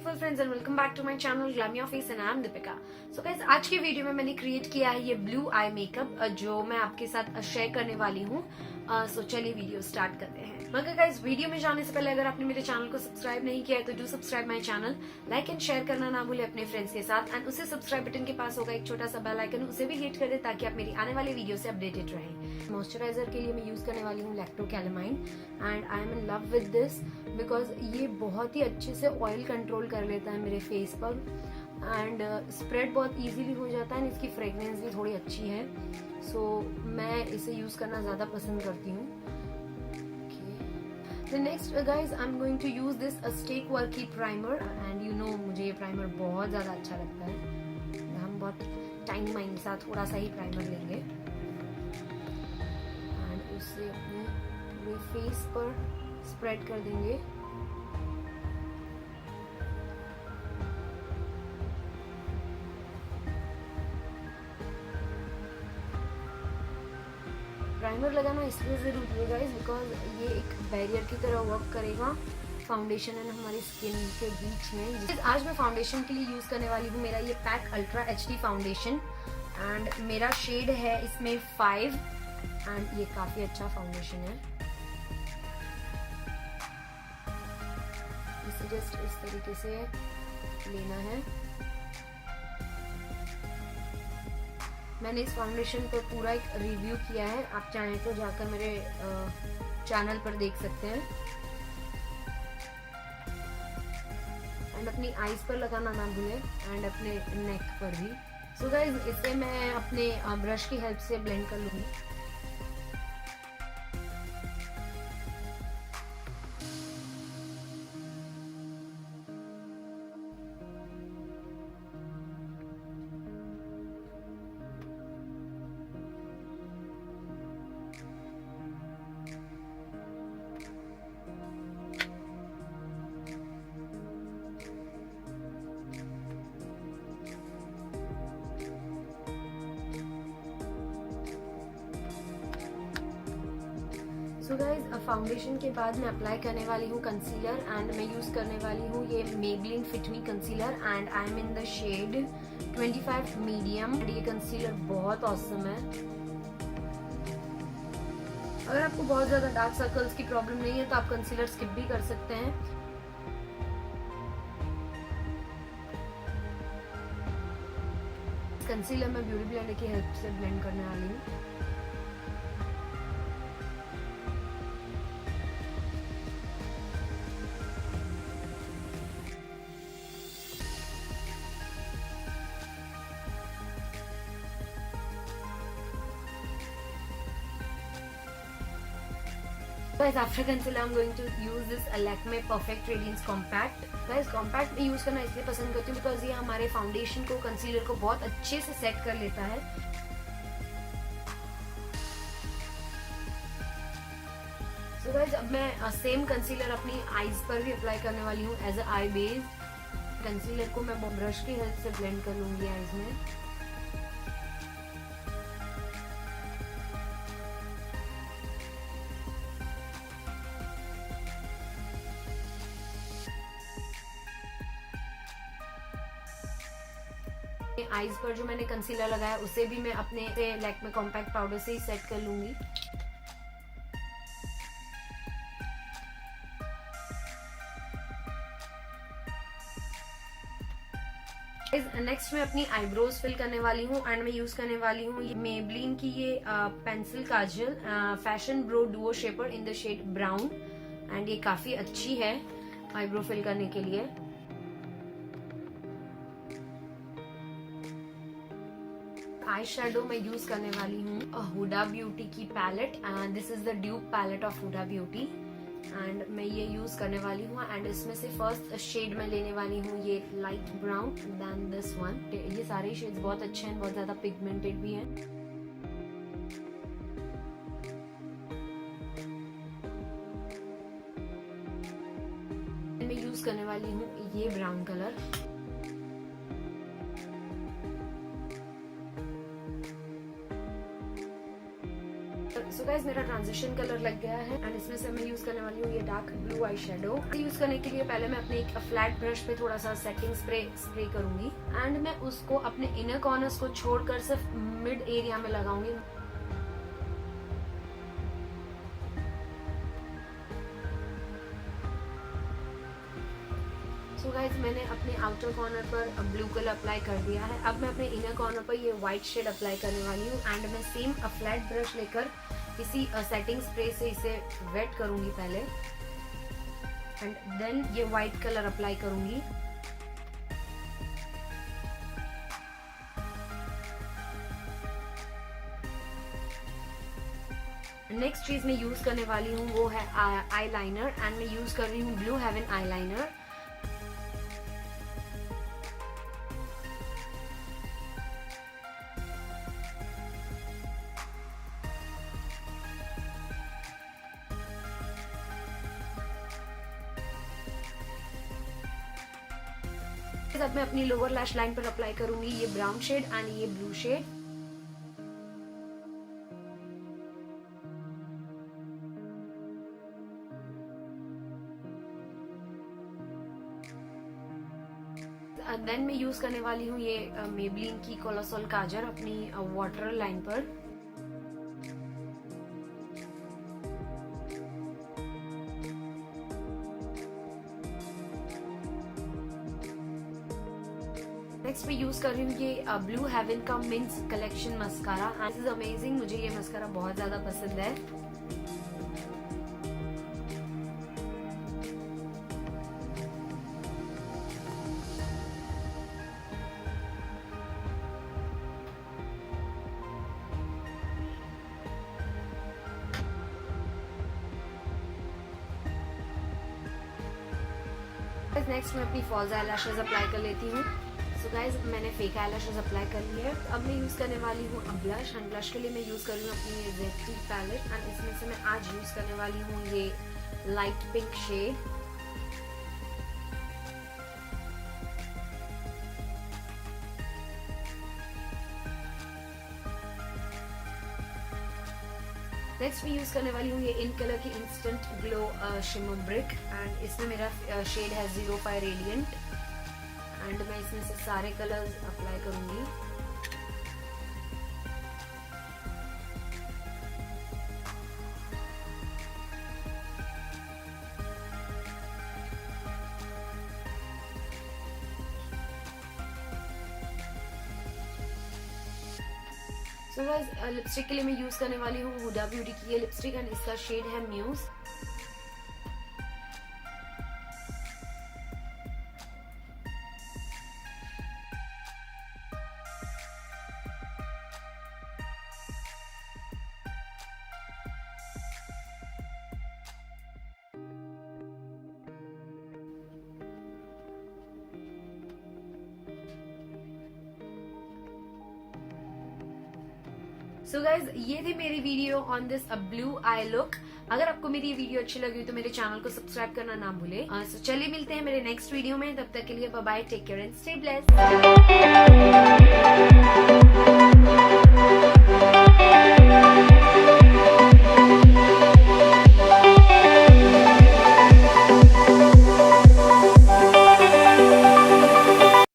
Beautiful friends and welcome back to my channel glam your face and I am Deepika. So guys, आज के video में मैंने create किया है ये ब्लू आई मेकअप जो मैं आपके साथ शेयर करने वाली हूँ। सो चलिए वीडियो स्टार्ट करते हैं। मगर गाइस, वीडियो में जाने से पहले अगर आपने मेरे चैनल को सब्सक्राइब नहीं किया है तो do subscribe my channel, like and share करना ना भूले अपने फ्रेंड्स के साथ। एंड उसे सब्सक्राइब बटन के पास होगा एक छोटा सा बेल आइकन, उसे भी हिट कर दे ताकि आप मेरी आने वाली वीडियो से अपडेटेड रहें। मॉइस्चराइजर के लिए मैं यूज करने वाली हूँ lacto calamine and I am in love with this because ये बहुत ही अच्छे से ऑयल कंट्रोल कर लेता है मेरे फेस पर एंड स्प्रेड बहुत इजीली हो जाता है एंड इसकी फ्रेग्रेंस भी थोड़ी अच्छी है। सो मैं इसे यूज करना ज्यादा पसंद करती हूँ। The next guys, I'm going to use this stay quirky primer and you know मुझे ये प्राइमर बहुत ज़्यादा अच्छा लगता है। हम बहुत टाइम माइंड के साथ थोड़ा सा ही प्राइमर लेंगे एंड उसे अपने पूरे फेस पर स्प्रेड कर देंगे। प्राइमर लगाना इसलिए ज़रूरी है गाइस बिकॉज ये एक बैरियर की तरह वर्क करेगा फाउंडेशन एंड हमारी स्किन के बीच में। आज मैं फाउंडेशन के लिए यूज़ करने वाली हूँ मेरा ये pack ultra HD foundation and मेरा शेड है इसमें 5 एंड ये काफ़ी अच्छा फाउंडेशन है। इसे जस्ट इस तरीके से लेना है। मैंने इस फाउंडेशन पर पूरा एक रिव्यू किया है, आप चाहें तो जाकर मेरे चैनल पर देख सकते हैं। एंड अपनी आईज पर लगाना ना भूलें एंड अपने नेक पर भी। सो गाइस, इसे मैं अपने ब्रश की हेल्प से ब्लेंड कर लूँगी। सो गाइज, फाउंडेशन के बाद मैं अप्लाई करने वाली हूँ कंसीलर एंड मैं यूज करने वाली हूँ ये Maybelline Fit Me concealer and I am in the shade 25 medium. ये कंसीलर बहुत ऑसम है। अगर आपको बहुत ज्यादा डार्क सर्कल्स की प्रॉब्लम नहीं है तो आप कंसीलर स्किप भी कर सकते हैं। कंसीलर मैं ब्यूटी ब्लेंडर की हेल्प से ब्लेंड करने वाली हूँ। Guys, after concealer I'm going to use this lakme perfect radiance compact। Guys, compact में यूज करना इसलिए पसंद करती हूँ बिकॉज ये हमारे फाउंडेशन को कंसीलर को बहुत अच्छे से सेट कर लेता है। So guys, अब मैं सेम कंसीलर अपनी आईज पर भी अप्लाई करने वाली हूँ as a eye base. Concealer को मैं ब्रश की हेल्प से ब्लेंड कर लूंगी आईज में। आईज पर जो मैंने कंसीलर लगाया उसे भी मैं अपने लैक्मे कॉम्पैक्ट पाउडर से ही सेट कर लूंगी। नेक्स्ट मैं अपनी आईब्रोज फिल करने वाली हूँ एंड मैं यूज करने वाली हूँ ये Maybelline की ये pencil kajal fashion brow duo shaper in the shade brown and ये काफी अच्छी है आईब्रो फिल करने के लिए। आई शेडो मैं यूज करने वाली हूँ हुडा ब्यूटी की palette and this is the dupe palette of Huda Beauty and मैं ये यूज करने वाली हूँ एंड इसमें से फर्स्ट शेड मैं लेने वाली हूँ ये light brown then this one. ये सारे शेड्स बहुत अच्छे हैं, बहुत ज्यादा पिगमेंटेड भी हैं। मैं यूज करने वाली हूँ ये brown colour. So guys, guys मेरा ट्रांजिशन कलर लग गया है एंड इसमें से मैं यूज करने वाली हूँ ये dark blue eye shadow. Use करने के लिए पहले मैं अपने एक फ्लैट ब्रश पे थोड़ा सा सेटिंग स्प्रे करूंगी एंड मैं उसको अपने इनर कॉर्नर्स को छोड़कर सिर्फ मिड एरिया में लगाऊंगी। सो गाइज मैंने अपने आउटर कॉर्नर पर ब्लू कलर अप्लाई कर दिया है। अब मैं अपने इनर कॉर्नर पर ये व्हाइट शेड अप्लाई करने वाली हूँ एंड मैं सेम फ्लैट ब्रश लेकर इसी सेटिंग स्प्रे से इसे वेट करूंगी पहले एंड देन ये व्हाइट कलर अप्लाई करूंगी। नेक्स्ट चीज मैं यूज करने वाली हूँ वो है आईलाइनर एंड मैं यूज कर रही हूँ ब्लू हेवन आईलाइनर। अब मैं अपनी लोअर लैश लाइन पर अप्लाई करूंगी ये ब्राउन शेड एंड ये ब्लू शेड। देन मैं यूज करने वाली हूँ ये मेबलिन की कोलोसल काजल अपनी वाटर लाइन पर। नेक्स्ट मैं यूज कर रही हूँ ये ब्लू हेवन का mince collection mascara. This is amazing, मुझे ये मस्कारा बहुत ज्यादा पसंद है। नेक्स्ट मैं अपनी फॉल्स आईलैशेस अप्लाई कर लेती हूँ। सो गाइज मैंने फेक आईलैशेस अप्लाई कर ली है। अब मैं यूज करने वाली हूँ ब्लश एंड ब्लश के लिए मैं यूज कर रही हूँ अपनी ये Z3 पैलेट एंड इसमें से मैं आज यूज करने वाली हूँ ये लाइट पिंक शेड। नेक्स्ट मैं यूज करने वाली हूँ ये इनकलर की instant glow shimmer brick and इसमें मेरा शेड है 05 रेडियंट एंड मैं इसमें से सारे कलर्स अप्लाई करूंगी। सो गाइस लिपस्टिक के लिए मैं यूज करने वाली हूँ हुडा ब्यूटी की ये लिपस्टिक एंड इसका शेड है म्यूज। सो गाइज ये थी मेरी video on this blue I look. अगर आपको मेरी ये वीडियो अच्छी लगी तो मेरे चैनल को सब्सक्राइब करना ना भूले। चलिए मिलते हैं मेरे नेक्स्ट वीडियो में, तब तक के लिए bye bye, take care and stay blessed.